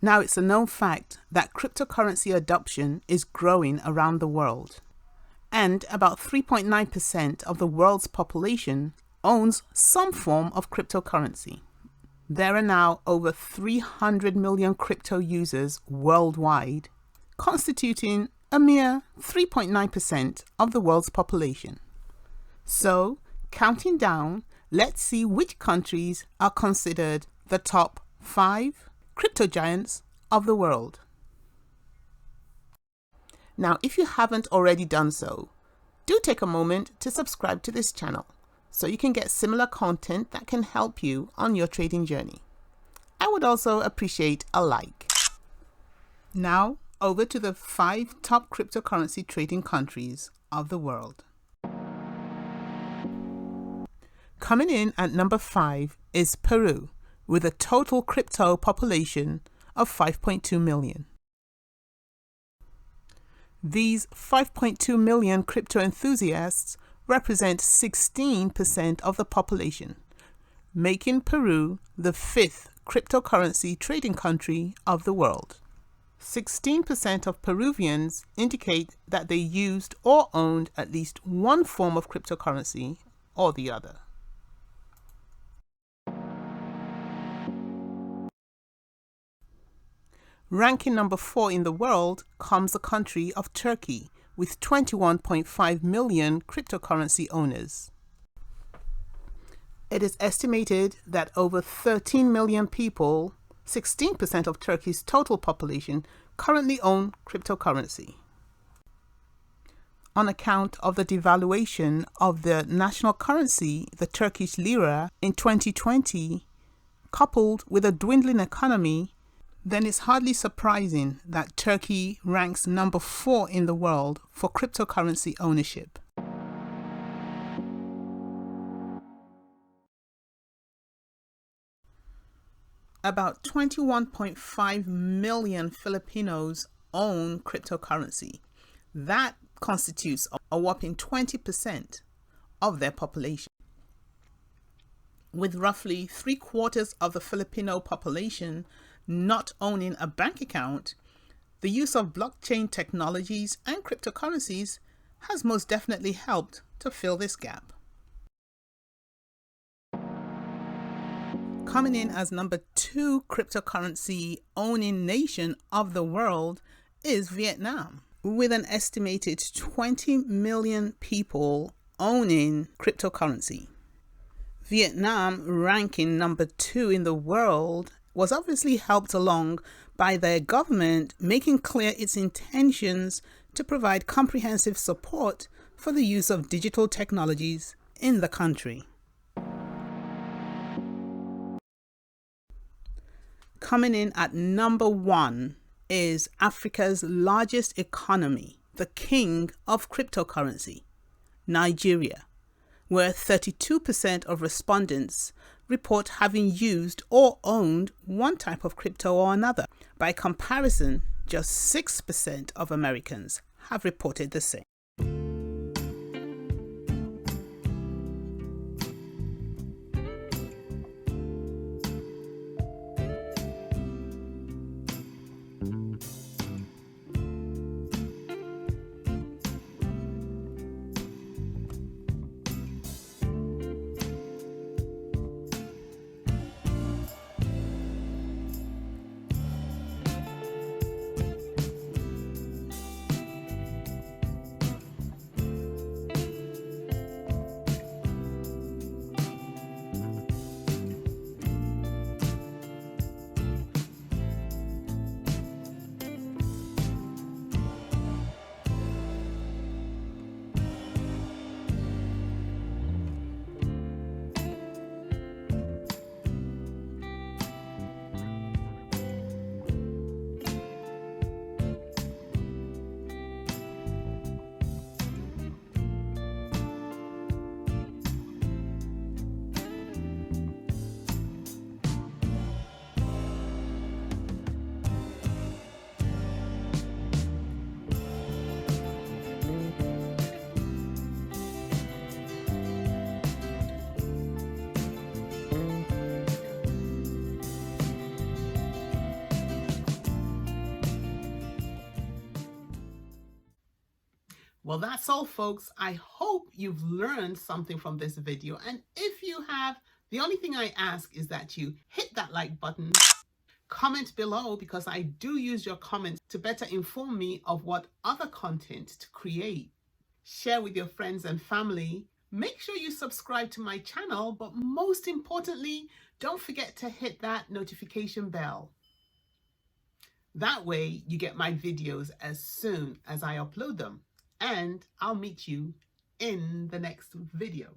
Now, it's a known fact that cryptocurrency adoption is growing around the world, and about 3.9% of the world's population owns some form of cryptocurrency. There are now over 300 million crypto users worldwide, constituting a mere 3.9% of the world's population. So, counting down, let's see which countries are considered the top 5 crypto giants of the world. Now, if you haven't already done so, do take a moment to subscribe to this channel so you can get similar content that can help you on your trading journey. I would also appreciate a like. Now, over to the 5 top cryptocurrency trading countries of the world. Coming in at number 5 is Peru, with a total crypto population of 5.2 million. These 5.2 million crypto enthusiasts represent 16% of the population, making Peru the 5th cryptocurrency trading country of the world. 16% of Peruvians indicate that they used or owned at least one form of cryptocurrency or the other. Ranking number 4 in the world comes the country of Turkey, with 21.5 million cryptocurrency owners. It is estimated that over 13 million people, 16% of Turkey's total population, currently own cryptocurrency. On account of the devaluation of the national currency, the Turkish lira, in 2020, coupled with a dwindling economy, then it's hardly surprising that Turkey ranks number 4 in the world for cryptocurrency ownership. About 21.5 million Filipinos own cryptocurrency. That constitutes a whopping 20% of their population. With roughly 3/4 of the Filipino population not owning a bank account, the use of blockchain technologies and cryptocurrencies has most definitely helped to fill this gap. Coming in as number 2 cryptocurrency owning nation of the world is Vietnam, with an estimated 20 million people owning cryptocurrency. Vietnam, ranking number 2 in the world, was obviously helped along by their government making clear its intentions to provide comprehensive support for the use of digital technologies in the country. Coming in at number 1 is Africa's largest economy, the king of cryptocurrency, Nigeria, where 32% of respondents report having used or owned one type of crypto or another. By comparison, just 6% of Americans have reported the same. Well, that's all, folks. I hope you've learned something from this video. And if you have, the only thing I ask is that you hit that like button, comment below, because I do use your comments to better inform me of what other content to create. Share with your friends and family. Make sure you subscribe to my channel, but most importantly, don't forget to hit that notification bell. That way you get my videos as soon as I upload them. And I'll meet you in the next video.